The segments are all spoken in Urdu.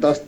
10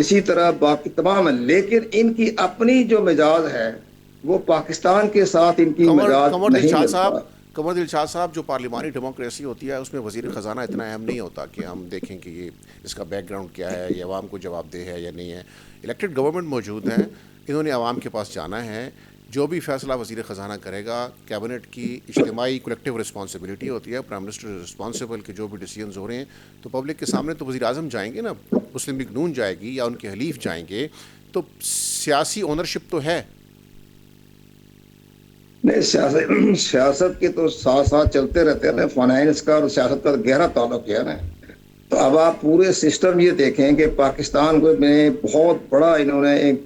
اسی طرح باقی تمام ہیں، لیکن ان کی اپنی جو مزاج ہے وہ پاکستان کے ساتھ ان کی مزاج قمر نہیں دلشاد صاحب، ملتا۔ قمر دلشاد صاحب، جو پارلیمانی ڈیموکریسی ہوتی ہے اس میں وزیر خزانہ اتنا اہم نہیں ہوتا کہ ہم دیکھیں کہ یہ اس کا بیک گراؤنڈ کیا ہے، یہ عوام کو جواب دہ ہے یا نہیں ہے۔ الیکٹڈ گورنمنٹ موجود ہیں، انہوں نے عوام کے پاس جانا ہے، جو بھی فیصلہ وزیر خزانہ کرے گا کیبنٹ کی اجتماعی کولیکٹیو رسپانسبلٹی ہوتی ہے، پرائم منسٹر رسپانسبل کہ جو بھی ڈیسیجنز ہو رہے ہیں تو پبلک کے سامنے تو وزیر اعظم جائیں گے نا، مسلم لیگ نون جائے گی یا ان کے حلیف جائیں گے، تو سیاسی اونرشپ تو ہے۔ نہیں، سیاست کے تو ساتھ ساتھ چلتے رہتے ہیں نا، فائنانس کا اور سیاست کا گہرا تعلق ہے نا۔ تو اب آپ پورے سسٹم یہ دیکھیں کہ پاکستان کو میں بہت بڑا انہوں نے ایک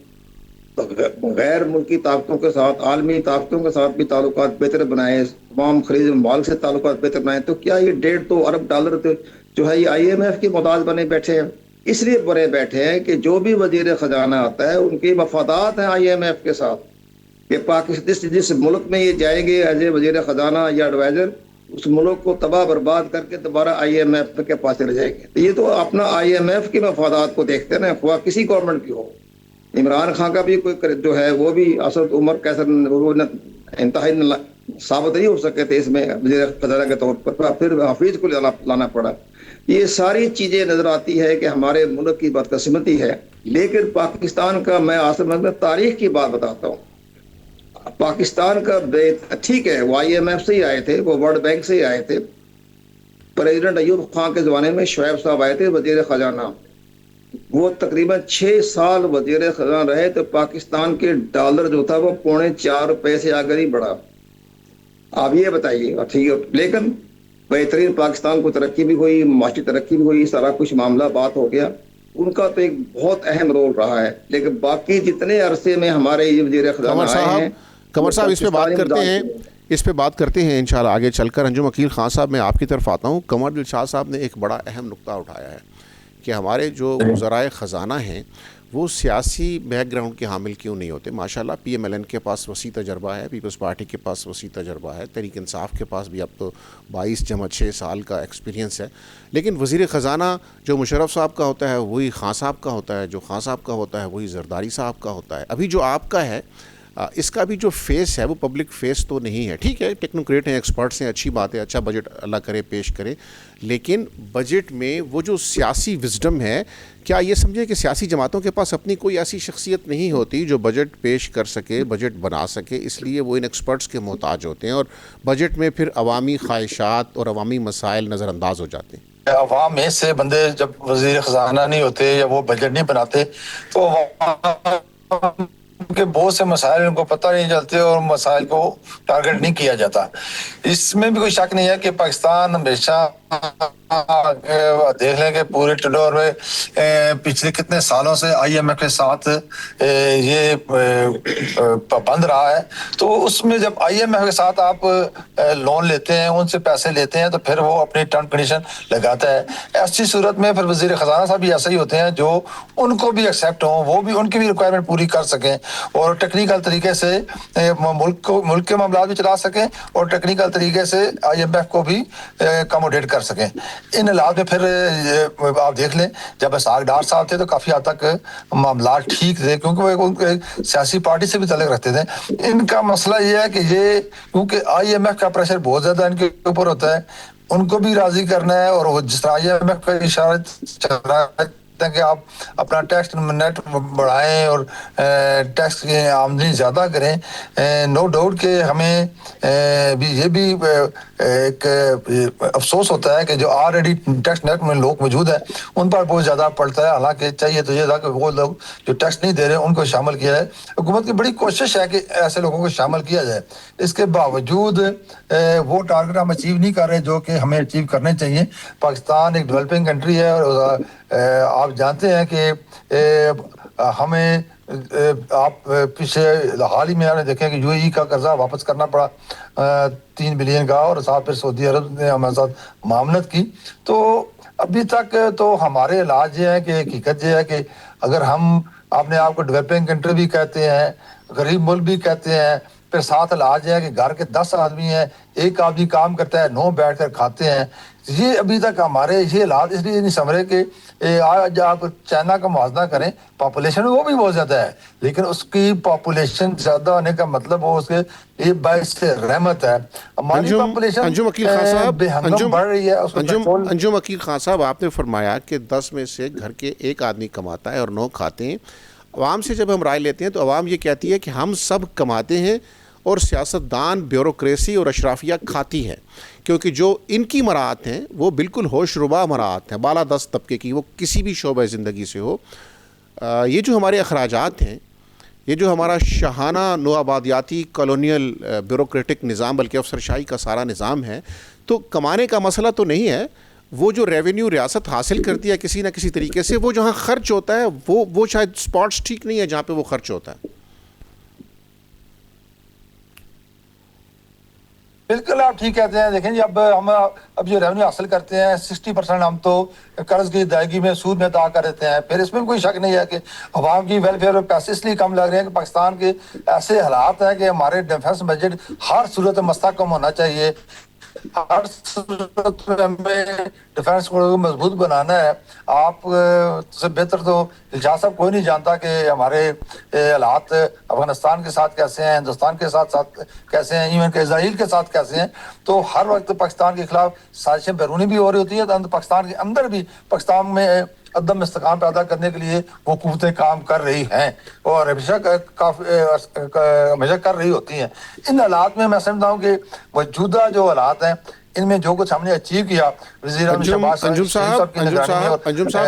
غیر ملکی طاقتوں کے ساتھ، عالمی طاقتوں کے ساتھ بھی تعلقات بہتر بنائے، تمام خلیج ممالک سے تعلقات بہتر بنائے، تو کیا یہ $1.5 ارب جو ہے یہ IMF کے محتاج بنے بیٹھے ہیں؟ اس لیے بنے بیٹھے ہیں کہ جو بھی وزیر خزانہ آتا ہے ان کے مفادات ہیں IMF کے ساتھ، کہ پاکستان جس ملک میں یہ جائیں گے ایز اے وزیر خزانہ یا ایڈوائزر، اس ملک کو تباہ برباد کر کے دوبارہ IMF کے پاس چلے جائیں گے۔ تو یہ تو اپنا IMF کے مفادات کو دیکھتے ہیں نا، خواہ کسی گورنمنٹ کی ہو۔ عمران خان کا بھی کوئی جو ہے وہ بھی اسد عمر کیسر وہ انتہائی ثابت نہیں ہو سکے تھے اس میں وزیر خزانہ کے طور پر، پھر حفیظ کو لانا پڑا۔ یہ ساری چیزیں نظر آتی ہے کہ ہمارے ملک کی بدقسمتی ہے۔ لیکن پاکستان کا میں میں تاریخ کی بات بتاتا ہوں، پاکستان کا ٹھیک ہے وہ IMF سے ہی آئے تھے، وہ ورلڈ بینک سے ہی آئے تھے، پریزیڈنٹ ایوب خان کے زمانے میں شعیب صاحب آئے تھے وزیر خزانہ، وہ تقریباً 6 سال وزیر خزانہ رہے، تو پاکستان کے ڈالر جو تھا وہ $4.25 سے آگے نہیں بڑھا۔ آپ یہ بتائیے، ٹھیک ہے، لیکن بہترین پاکستان کو ترقی بھی ہوئی، معاشی ترقی بھی ہوئی، سارا کچھ معاملہ بات ہو گیا، ان کا تو ایک بہت اہم رول رہا ہے۔ لیکن باقی جتنے عرصے میں ہمارے یہ وزیر خزانہ آئے ہیں، قمر صاحب اس پہ بات کرتے ہیں انشاءاللہ آگے چل کر۔ انجم عقیل خان صاحب، میں آپ کی طرف آتا ہوں۔ قمر دلشاد صاحب نے ایک بڑا اہم نقطہ اٹھایا ہے کہ ہمارے جو وزرائے خزانہ ہیں وہ سیاسی بیک گراؤنڈ کے حامل کیوں نہیں ہوتے۔ ماشاءاللہ PMLN کے پاس وسیع تجربہ ہے، پیپلز پارٹی کے پاس وسیع تجربہ ہے، تحریک انصاف کے پاس بھی اب تو 22+6 سال کا ایکسپیرینس ہے، لیکن وزیر خزانہ جو مشرف صاحب کا ہوتا ہے وہی خان صاحب کا ہوتا ہے، جو خان صاحب کا ہوتا ہے وہی زرداری صاحب کا ہوتا ہے۔ ابھی جو آپ کا ہے اس کا بھی جو فیس ہے وہ پبلک فیس تو نہیں ہے۔ ٹھیک ہے، ٹیکنوکریٹ ہیں، ایکسپرٹس ہیں، اچھی بات ہے، اچھا بجٹ اللہ کرے پیش کرے، لیکن بجٹ میں وہ جو سیاسی وزڈم ہے، کیا یہ سمجھے کہ سیاسی جماعتوں کے پاس اپنی کوئی ایسی شخصیت نہیں ہوتی جو بجٹ پیش کر سکے، بجٹ بنا سکے، اس لیے وہ ان ایکسپرٹس کے محتاج ہوتے ہیں اور بجٹ میں پھر عوامی خواہشات اور عوامی مسائل نظر انداز ہو جاتے ہیں۔ عوام میں سے بندے جب وزیر خزانہ نہیں ہوتے یا وہ بجٹ نہیں بناتے تو کہ بہت سے مسائل ان کو پتہ نہیں چلتے اور مسائل کو ٹارگٹ نہیں کیا جاتا۔ اس میں بھی کوئی شک نہیں ہے کہ پاکستان ہمیشہ دیکھ لیں کہ پورے ٹڈور میں پچھلے کتنے سالوں سے IMF کے ساتھ یہ بند رہا ہے، تو اس میں جب IMF کے ساتھ آپ لون لیتے ہیں، ان سے پیسے لیتے ہیں، تو پھر وہ اپنی ٹرم کنڈیشن لگاتا ہے۔ ایسی صورت میں پھر وزیر خزانہ صاحب بھی ایسے ہی ہوتے ہیں جو ان کو بھی ایکسیپٹ ہوں، وہ بھی ان کی بھی ریکوائرمنٹ پوری کر سکیں اور ٹیکنیکل طریقے سے ملک کے معاملات بھی چلا سکیں اور ٹیکنیکل طریقے سے IMF کو بھی اکاموڈیٹ کر سکیں۔ ان حالات میں پھر آپ دیکھ لیں جب اسحاق ڈار صاحب تھے تو کافی حد تک معاملات ٹھیک تھے، کیونکہ وہ سیاسی پارٹی سے بھی تعلق رکھتے تھے۔ ان کا مسئلہ یہ ہے کہ یہ کیونکہ IMF کا پریشر بہت زیادہ ان کے اوپر ہوتا ہے، ان کو بھی راضی کرنا ہے، اور جس طرح IMF کا اشارہ چل رہا ہے کہ آپ اپنا ٹیکس نیٹ بڑھائیں اور ٹیکس کی آمدنی زیادہ کریں، نو ڈاؤٹ کہ ہمیں یہ بھی ایک افسوس ہوتا ہے کہ جو آلریڈی ٹیکس نیٹ میں لوگ موجود ہیں ان پر بہت زیادہ پڑتا ہے، حالانکہ چاہیے تو یہ تھا کہ وہ لوگ جو ٹیکس نہیں دے رہے ان کو شامل کیا جائے۔ حکومت کی بڑی کوشش ہے کہ ایسے لوگوں کو شامل کیا جائے، اس کے باوجود وہ ٹارگٹ ہم اچیو نہیں کر رہے جو کہ ہمیں اچیو کرنے چاہیے۔ پاکستان ایک ڈیولپنگ کنٹری ہے اور آپ جانتے ہیں کہ ہمیں آپ پیچھے حال ہی میں آپ نے دیکھا کہ UAE کا قرضہ واپس کرنا پڑا 3 بلین کا، اور ساتھ پھر سعودی عرب نے ہمارے ساتھ معاملت کی۔ تو ابھی تک تو ہمارے علاج یہ ہے کہ حقیقت یہ ہے کہ اگر ہم اپنے آپ کو ڈیولپنگ کنٹری بھی کہتے ہیں، غریب ملک بھی کہتے ہیں، پھر ساتھ علاج ہے کہ گھر کے 10 آدمی ہیں، ایک آدمی کام کرتا ہے، 9 بیٹھ کر کھاتے ہیں، یہ ابھی تک ہمارے یہ حالات اس لیے نہیں سمجھ کہ آج آپ چائنا کا موازنہ کریں، پاپولیشن وہ بھی بہت زیادہ ہے، لیکن اس کی پاپولیشن زیادہ ہونے کا مطلب وہ اس کے یہ باعث رحمت ہے. ہماری پاپولیشن انجم عقیل خان صاحب، بے ہنگم بڑھ رہی ہے. انجم عقیل خان صاحب، آپ نے فرمایا کہ 10 میں سے گھر کے ایک آدمی کماتا ہے اور 9 کھاتے ہیں. عوام سے جب ہم رائے لیتے ہیں تو عوام یہ کہتی ہے کہ ہم سب کماتے ہیں اور سیاستدان، بیوروکریسی اور اشرافیہ کھاتی ہے، کیونکہ جو ان کی مراعات ہیں وہ بالکل ہوش ربا مراعات ہیں، بالا دست طبقے کی، وہ کسی بھی شعبہ زندگی سے ہو. یہ جو ہمارے اخراجات ہیں، یہ جو ہمارا شاہانہ نوآبادیاتی کالونیل بیوروکریٹک نظام، بلکہ افسر شاہی کا سارا نظام ہے، تو کمانے کا مسئلہ تو نہیں ہے. وہ جو ریونیو ریاست حاصل کرتی ہے کسی نہ کسی طریقے سے، وہ جہاں خرچ ہوتا ہے وہ شاید سپاٹس ٹھیک نہیں ہے جہاں پہ وہ خرچ ہوتا ہے. بالکل آپ ٹھیک کہتے ہیں. دیکھیں جی، اب جو ریونیو حاصل کرتے ہیں 60% ہم تو قرض کی ادائیگی میں سود میں ادا کر دیتے ہیں. پھر اس میں کوئی شک نہیں ہے کہ عوام کی ویلفیئر اور پیسے اس لیے کم لگ رہے ہیں کہ پاکستان کے ایسے حالات ہیں کہ ہمارے ڈیفنس بجٹ ہر صورت مستحکم ہونا چاہیے. ہر صورت میں ہمیں ڈیفنس کو مضبوط بنانا ہے. آپ سے بہتر تو الشاد صاحب کوئی نہیں جانتا کہ ہمارے حالات افغانستان کے ساتھ کیسے ہیں، ہندوستان کے ساتھ کیسے ہیں، ایون کہ اسرائیل کے ساتھ کیسے ہیں. تو ہر وقت پاکستان کے خلاف سازشیں بیرونی بھی ہو رہی ہوتی ہیں، تو پاکستان کے اندر بھی پاکستان میں عدم استحکام پیدا کرنے کے لیے وہ قوتیں کام کر رہی ہیں اور ہمیشہ کر رہی ہوتی ہیں. ان حالات میں میں سمجھتا ہوں کہ موجودہ جو حالات ہیں ان میں جو کچھ ہم نے اچیو کیا، وزیر اعظم شہباز انجم صاحب کی نگرانی اور انجم صاحب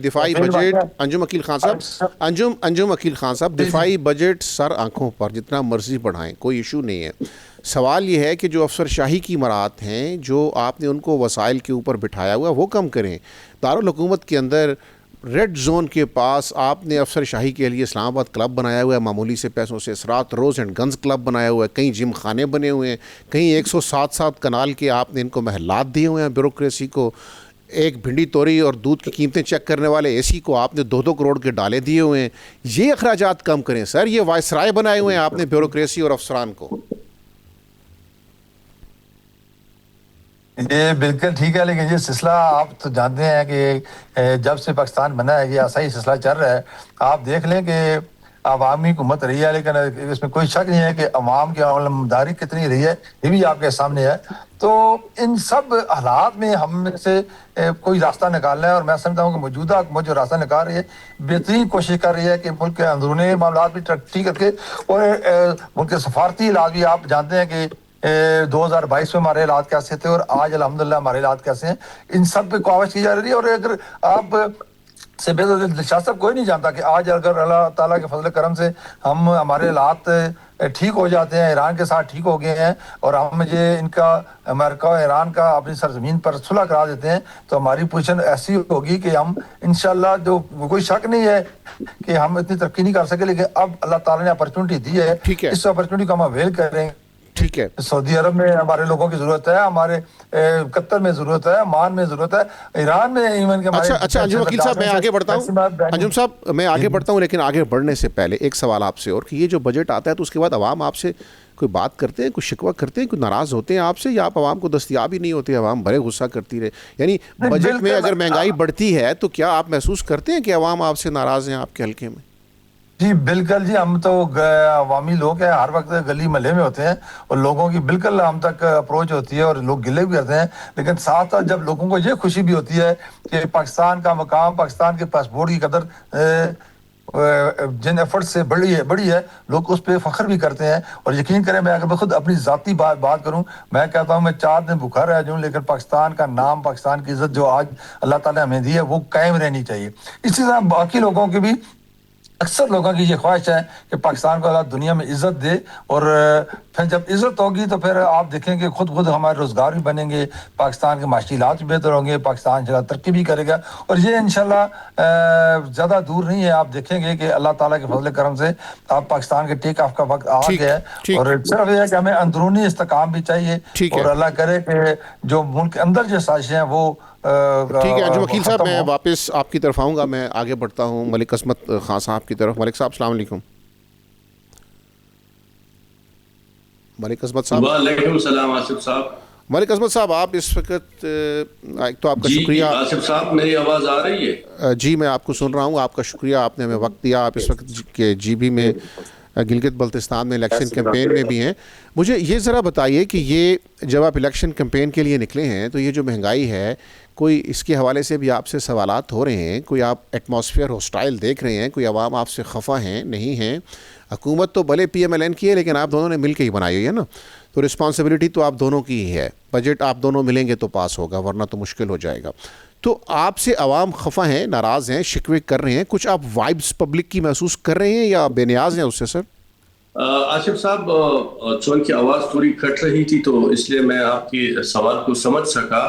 دفاعی بجٹ، انجم عقیل خان صاحب، انجم عقیل خان صاحب، دفاعی بجٹ سر آنکھوں پر جتنا مرضی بڑھائیں، کوئی ایشو نہیں ہے. سوال یہ ہے کہ جو افسر شاہی کی مراعات ہیں، جو آپ نے ان کو وسائل کے اوپر بٹھایا ہوا، وہ کم کریں. دارالحکومت کے اندر ریڈ زون کے پاس آپ نے افسر شاہی کے لیے اسلام آباد کلب بنایا ہوا ہے، معمولی سے پیسوں سے اسرات روز اینڈ گنز کلب بنایا ہوا ہے، کہیں جم خانے بنے ہوئے ہیں، کہیں 107 کنال کے آپ نے ان کو محلات دیے ہوئے ہیں. بیوروکریسی کو ایک بھنڈی توری اور دودھ کی قیمتیں چیک کرنے والے اے سی کو آپ نے 2-2 کروڑ کے ڈالے دیے ہوئے ہیں. یہ اخراجات کم کریں سر. یہ وائسرائے بنائے ہوئے ہیں آپ نے بیوروکریسی اور افسران کو. یہ بالکل ٹھیک ہے، لیکن یہ سلسلہ آپ تو جانتے ہیں کہ جب سے پاکستان بنا ہے یہ ایسا ہی سلسلہ چل رہا ہے. آپ دیکھ لیں کہ عوامی حکومت رہی ہے، لیکن اس میں کوئی شک نہیں ہے کہ عوام کی عملداری کتنی رہی ہے یہ بھی آپ کے سامنے ہے. تو ان سب حالات میں ہم میں سے کوئی راستہ نکالنا ہے، اور میں سمجھتا ہوں کہ موجودہ حکومت جو راستہ نکال رہی ہے بہترین کوشش کر رہی ہے کہ ملک کے اندرونی معاملات بھی ٹھیک کر کے اور ملک کے سفارتی حالات بھی. آپ جانتے ہیں کہ 2022 میں ہمارے حالات کیسے تھے اور آج الحمدللہ ہمارے حالات کیسے ہیں، ان سب پہ کاوش کی جا رہی ہے. اور اگر آپ سے بہتر دلشاد صاحب کوئی نہیں جانتا کہ آج اگر اللہ تعالیٰ کے فضل کرم سے ہمارے حالات ٹھیک ہو جاتے ہیں، ایران کے ساتھ ٹھیک ہو گئے ہیں اور ہم یہ ان کا امریکہ اور ایران کا اپنی سرزمین پر صلح کرا دیتے ہیں، تو ہماری پوزیشن ایسی ہوگی کہ ہم انشاءاللہ، جو کوئی شک نہیں ہے کہ ہم اتنی ترقی نہیں کر سکے، لیکن اب اللہ تعالیٰ نے اپرچونٹی دی ہے، اس اپرچونٹی کو ہم اویل کریں. ٹھیک ہے، سعودی عرب میں ہمارے لوگوں کی ضرورت ہے، ہمارے قطر میں ضرورت ہے، عمان میں ضرورت ہے، ایران میں ایون کہ ہمارے. اچھا انجم وکیل صاحب، میں آگے بڑھتا ہوں. انجم صاحب میں آگے بڑھتا ہوں، لیکن آگے بڑھنے سے پہلے ایک سوال آپ سے اور، کہ یہ جو بجٹ آتا ہے تو اس کے بعد عوام آپ سے کوئی بات کرتے ہیں، کوئی شکوہ کرتے ہیں، کوئی ناراض ہوتے ہیں آپ سے، یا آپ عوام کو دستیاب ہی نہیں ہوتے، عوام بڑے غصہ کرتی رہے؟ یعنی بجٹ میں اگر مہنگائی بڑھتی ہے تو کیا آپ محسوس کرتے ہیں کہ عوام آپ سے ناراض ہیں آپ کے حلقے میں؟ جی بالکل جی، ہم تو عوامی لوگ ہیں، ہر وقت گلی محلے میں ہوتے ہیں اور لوگوں کی بالکل ہم تک اپروچ ہوتی ہے اور لوگ گلے بھی کرتے ہیں، لیکن ساتھ ساتھ جب لوگوں کو یہ خوشی بھی ہوتی ہے کہ پاکستان کا مقام، پاکستان کے پاسپورٹ کی قدر جن ایفرٹ سے بڑی ہے، لوگ اس پہ فخر بھی کرتے ہیں. اور یقین کریں، میں اگر خود اپنی ذاتی بات کروں، میں کہتا ہوں میں 4 دن بھوکا رہ جاؤں، لیکن پاکستان کا نام، پاکستان کی عزت جو آج اللہ تعالیٰ نے ہمیں دی ہے وہ قائم رہنی چاہیے. اسی طرح باقی لوگوں کی بھی، اکثر لوگوں کی یہ خواہش ہے کہ پاکستان کو اللہ دنیا میں عزت دے، اور پھر جب عزت ہوگی تو پھر آپ دیکھیں کہ خود ہمارے روزگار بھی بنیں گے، پاکستان کے معاشی حالات بھی بہتر ہوں گے، پاکستان جو ترقی بھی کرے گا. اور یہ انشاءاللہ زیادہ دور نہیں ہے، آپ دیکھیں گے کہ اللہ تعالیٰ کے فضل کرم سے آپ پاکستان کے ٹیک آف کا وقت آ گیا ہے. اور صرف یہ ہے کہ ہمیں اندرونی استحکام بھی چاہیے، اور اللہ کرے کہ جو ملک کے اندر جو سازشیں ہیں وہ. ٹھیک ہے انجم وکیل صاحب، میں واپس آپ کی طرف آؤں گا، میں آگے بڑھتا ہوں ملک عصمت خان صاحب کی طرف. ملک صاحب السلام علیکم. ملک عصمت صاحب. وعلیکم السلام آصف صاحب. ملک عظمت صاحب آپ اس وقت ایک تو آپ کا جی شکریہ. آصف صاحب میری آواز آ رہی ہے؟ جی میں آپ کو سن رہا ہوں. آپ کا شکریہ, آپ نے ہمیں وقت دیا. آپ اس وقت کے جی بی میں گلگت بلتستان میں الیکشن کیمپین میں بھی ہیں. مجھے یہ ذرا بتائیے کہ یہ جب آپ الیکشن کیمپین کے لیے نکلے ہیں تو یہ جو مہنگائی ہے, کوئی اس کے حوالے سے بھی آپ سے سوالات ہو رہے ہیں؟ کوئی آپ ایٹماسفیئر ہوسٹائل دیکھ رہے ہیں؟ کوئی عوام آپ سے خفا ہیں نہیں ہیں؟ حکومت تو بھلے پی ایم ایل این کی ہے لیکن آپ دونوں نے مل کے ہی بنائی ہوئی ہے نا, تو رسپانسبلٹی تو آپ دونوں کی ہی ہے. بجٹ آپ دونوں ملیں گے تو پاس ہوگا, ورنہ تو مشکل ہو جائے گا. تو آپ سے عوام خفا ہیں, ناراض ہیں, شکوے کر رہے ہیں, کچھ آپ وائبس پبلک کی محسوس کر رہے ہیں یا بے نیاز ہیں اس سے سر؟ آصف صاحب چونکہ آواز تھوڑی کٹ رہی تھی تو اس لیے میں آپ کی سوال کو سمجھ سکا.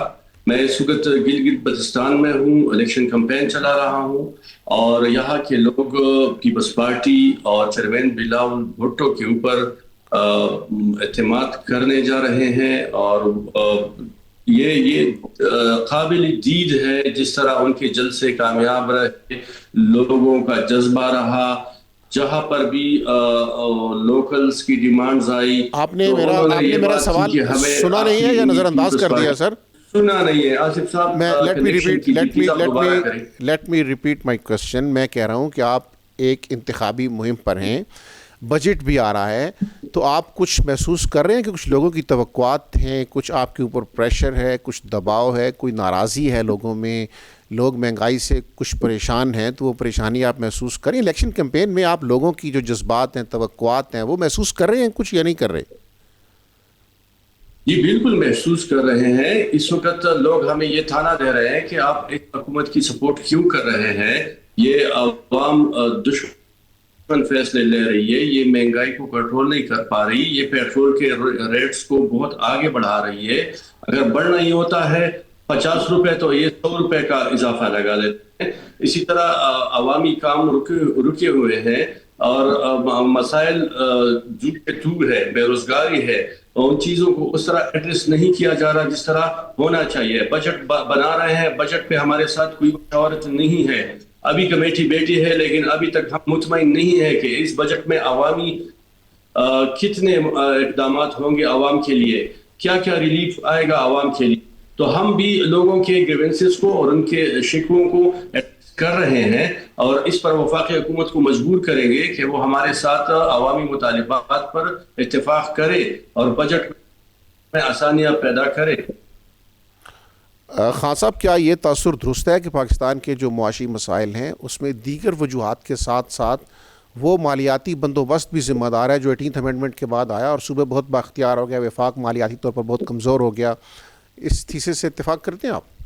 میں اس وقت گلگت بلتستان میں ہوں, الیکشن کمپین چلا رہا ہوں, اور یہاں کے لوگ پیپلز پارٹی اور چیئرمین بلاول بھٹو کے اوپر اعتماد کرنے جا رہے ہیں. اور یہ قابل دید ہے جس طرح ان کے جلسے کامیاب رہے, لوگوں کا جذبہ رہا. جہاں پر بھی لوکلز کی ڈیمانڈز آئی آپ نے تو انہوں نے یہ میرا بات کی سوال کہ ہمیں سنا نہیں ہے یا نظر انداز کر دیا سر؟ سنا نہیں ہے آصف صاحب. میں let me repeat my question. میں کہہ رہا ہوں کہ آپ ایک انتخابی مہم پر ہیں, بجٹ بھی آ رہا ہے, تو آپ کچھ محسوس کر رہے ہیں کہ کچھ لوگوں کی توقعات ہیں, کچھ آپ کے اوپر پریشر ہے, کچھ دباؤ ہے, کوئی ناراضی ہے لوگوں میں, لوگ مہنگائی سے کچھ پریشان ہیں, تو وہ پریشانی آپ محسوس کریں؟ الیکشن کیمپین میں آپ لوگوں کی جو جذبات ہیں, توقعات ہیں, وہ محسوس کر رہے ہیں کچھ یا نہیں کر رہے؟ جی بالکل محسوس کر رہے ہیں. اس وقت لوگ ہمیں یہ تانا دے رہے ہیں کہ آپ ایک حکومت کی سپورٹ کیوں کر رہے ہیں, یہ عوام دشمن فیصلے لے رہی ہے, یہ مہنگائی کو کنٹرول نہیں کر پا رہی, یہ پیٹرول کے ریٹس کو بہت آگے بڑھا رہی ہے. اگر بڑھنا ہی ہوتا ہے 50 روپے تو یہ 100 روپے کا اضافہ لگا دیتے ہیں. اسی طرح عوامی کام رکے ہوئے ہیں, اور مسائل جو کہ دور ہے, بے روزگاری ہے, ان چیزوں کو اس طرح ایڈریس نہیں کیا جا رہا جس طرح ہونا چاہیے. بجٹ بنا رہے ہیں, بجٹ پہ ہمارے ساتھ کوئی مشاورت نہیں ہے. ابھی کمیٹی بیٹھی ہے لیکن ابھی تک ہم مطمئن نہیں ہے کہ اس بجٹ میں عوامی کتنے اقدامات ہوں گے عوام کے لیے, کیا کیا ریلیف آئے گا عوام کے لیے. تو ہم بھی لوگوں کے گریونسز کو اور ان کے شکووں کو کر رہے ہیں, اور اس پر وفاقی حکومت کو مجبور کریں گے کہ وہ ہمارے ساتھ عوامی مطالبات پر اتفاق کرے اور بجٹ میں آسانیاں پیدا کرے. خان صاحب, کیا یہ تاثر درست ہے کہ پاکستان کے جو معاشی مسائل ہیں اس میں دیگر وجوہات کے ساتھ ساتھ وہ مالیاتی بندوبست بھی ذمہ دار ہے جو 18th امینڈمنٹ کے بعد آیا اور صوبے بہت بااختیار ہو گیا, وفاق مالیاتی طور پر بہت کمزور ہو گیا؟ اس تھیسس سے اتفاق کرتے ہیں آپ؟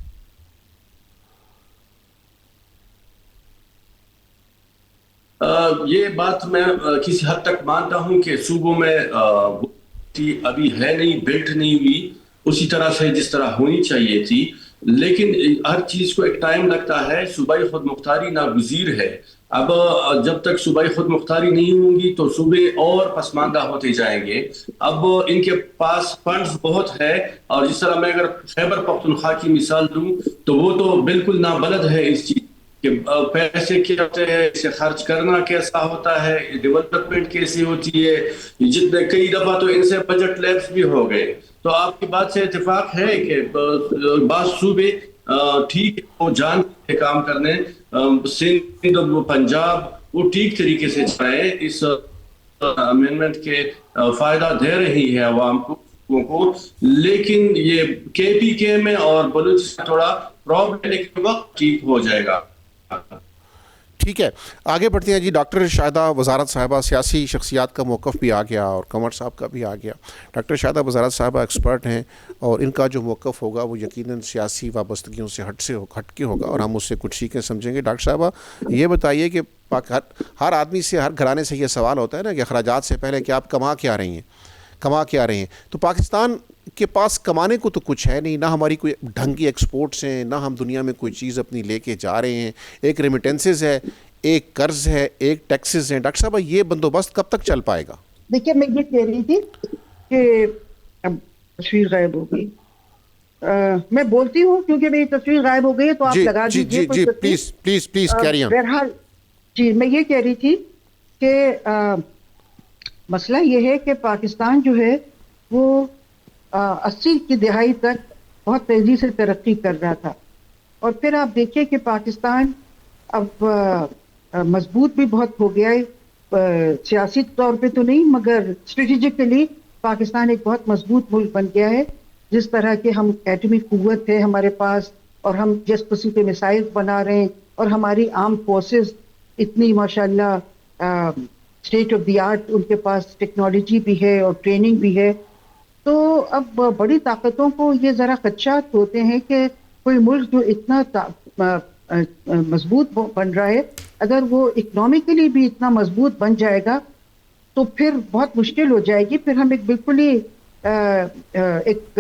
یہ بات میں کسی حد تک مانتا ہوں کہ صوبوں میں ابھی ہے نہیں, بلٹ نہیں ہوئی اسی طرح سے جس طرح ہونی چاہیے تھی, لیکن ہر چیز کو ایک ٹائم لگتا ہے. صوبائی خود مختاری ناگزیر ہے. اب جب تک صوبائی خود مختاری نہیں ہوں گی تو صوبے اور پسماندہ ہوتے جائیں گے. اب ان کے پاس فنڈز بہت ہے, اور جس طرح میں اگر خیبر پختونخوا کی مثال دوں تو وہ تو بالکل نابلد ہے اس چیز کہ پیسے کیا ہوتے ہیں, اسے خرچ کرنا کیسا ہوتا ہے, ڈیولپمنٹ کیسی ہوتی ہے. جتنے کئی دفعہ تو ان سے بجٹ لیپس بھی ہو گئے. تو آپ کی بات سے اتفاق ہے کہ بعض صوبے ٹھیک وہ جان کے کام کرنے, سندھ, پنجاب وہ ٹھیک طریقے سے چلائیں, اس امینڈمنٹ کے فائدہ دے رہی ہے عوام کو, لیکن یہ کے پی کے میں اور بلوچستان تھوڑا پرابلم, لیکن وقت ٹھیک ہو جائے گا. ٹھیک ہے, آگے بڑھتے ہیں جی. ڈاکٹر شاہدہ وزارت صاحبہ, سیاسی شخصیات کا موقف بھی آ گیا اور قمر صاحب کا بھی آ گیا. ڈاکٹر شاہدہ وزارت صاحبہ ایکسپرٹ ہیں اور ان کا جو موقف ہوگا وہ یقیناً سیاسی وابستگیوں سے ہٹ کے ہوگا اور ہم اس سے کچھ سیکھیں سمجھیں گے. ڈاکٹر صاحبہ یہ بتائیے کہ ہر آدمی سے, ہر گھرانے سے یہ سوال ہوتا ہے نا کہ اخراجات سے پہلے کہ آپ کما کے آ رہی ہیں, تو پاکستان کے پاس کمانے کو تو کچھ ہے نہیں, نہ ہماری کوئی ڈھنگ کی ایکسپورٹس ہیں, نہ ہم دنیا میں کوئی چیز اپنی لے کے جا رہے ہیں. ایک ریمیٹنسز ہے, ایک قرض ہے, ایک ٹیکسز ہیں. ڈاکٹر صاحب یہ بندوبست کب تک چل پائے گا؟ دیکھیے میں یہ کہہ رہی تھی کہ اب تصویر غائب ہو گئی, میں بولتی ہوں کیونکہ میری تصویر غائب ہو گئی ہے تو آپ لگا دیجیے. جی پلیز کیری آن. بہرحال جی میں یہ کہہ رہی تھی کہ مسئلہ یہ ہے کہ پاکستان جو ہے وہ 80 کی دہائی تک بہت تیزی سے ترقی کر رہا تھا. اور پھر آپ دیکھیں کہ پاکستان اب مضبوط بھی بہت ہو گیا ہے, سیاسی طور پہ تو نہیں مگر اسٹریٹجیکلی پاکستان ایک بہت مضبوط ملک بن گیا ہے. جس طرح کے ہم ایٹمی قوت ہے ہمارے پاس, اور ہم جس قسم کے میسائل بنا رہے ہیں, اور ہماری آرم فورسز اتنی ماشاءاللہ اسٹیٹ آف دی آرٹ ان کے پاس ٹیکنالوجی بھی ہے اور ٹریننگ بھی ہے. تو اب بڑی طاقتوں کو یہ ذرا خدشات ہوتے ہیں کہ کوئی ملک جو اتنا مضبوط بن رہا ہے, اگر وہ اکنامکلی بھی اتنا مضبوط بن جائے گا تو پھر بہت مشکل ہو جائے گی. پھر ہم ایک بالکل ہی ایک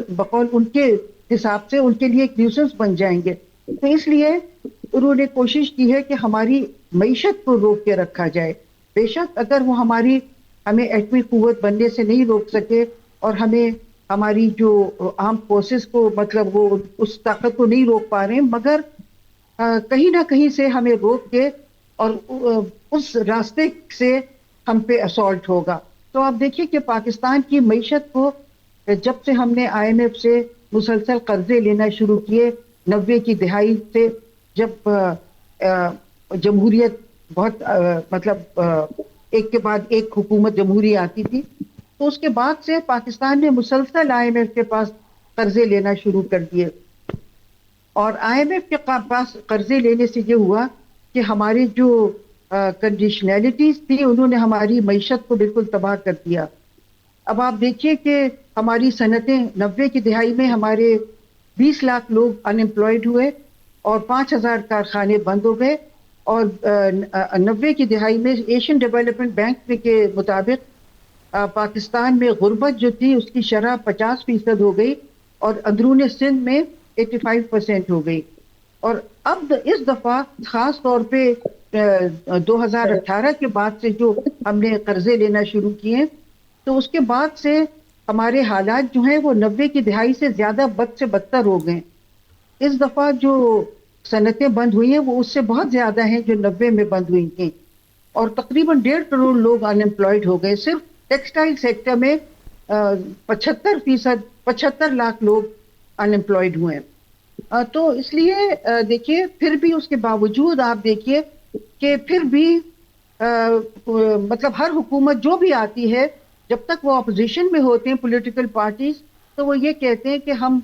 بقول ان کے حساب سے ان کے لیے ایک نیوسنس بن جائیں گے. تو اس لیے انہوں نے کوشش کی ہے کہ ہماری معیشت کو روک کے رکھا جائے. بے شک اگر وہ ہمیں ایٹمی قوت بننے سے نہیں روک سکے, اور ہمیں ہماری جو آرم فورسز کو مطلب وہ اس طاقت کو نہیں روک پا رہے ہیں, مگر کہیں نہ کہیں سے ہمیں روک کے اور اس راستے سے ہم پہ اسالٹ ہوگا. تو آپ دیکھیے کہ پاکستان کی معیشت کو جب سے ہم نے IMF سے مسلسل قرضے لینا شروع کیے 90 کی دہائی سے, جب جمہوریت بہت مطلب ایک کے بعد ایک حکومت جمہوری آتی تھی, تو اس کے بعد سے پاکستان نے مسلسل IMF کے پاس قرضے لینا شروع کر دیے. اور IMF کے پاس قرضے لینے سے یہ ہوا کہ ہماری جو کنڈیشنلٹیز تھی انہوں نے ہماری معیشت کو بالکل تباہ کر دیا. اب آپ دیکھیے کہ ہماری صنعتیں 90 کی دہائی میں ہمارے 20 لاکھ لوگ انمپلائڈ ہوئے اور 5,000 کارخانے بند ہو گئے. اور 90 کی دہائی میں ایشین ڈیولپمنٹ بینک کے مطابق پاکستان میں غربت جو تھی اس کی شرح 50% ہو گئی, اور اندرون سندھ میں 85% ہو گئی. اور اب اس دفعہ خاص طور پہ 2018 کے بعد سے جو ہم نے قرضے لینا شروع کیے, تو اس کے بعد سے ہمارے حالات جو ہیں وہ 90 کی دہائی سے زیادہ بد سے بدتر ہو گئے. اس دفعہ جو صنعتیں بند ہوئی ہیں وہ اس سے بہت زیادہ ہیں جو 90 میں بند ہوئی تھیں, اور تقریباً 1.5 کروڑ لوگ انمپلائڈ ہو گئے. صرف ٹیکسٹائل سیکٹر میں 75 لاکھ لوگ انمپلائڈ ہوئے ہیں. تو اس لیے دیکھیے پھر بھی اس کے باوجود آپ دیکھیے کہ پھر بھی مطلب ہر حکومت جو بھی آتی ہے, جب تک وہ اپوزیشن میں ہوتے ہیں پولیٹیکل پارٹیز, تو وہ یہ کہتے ہیں کہ ہم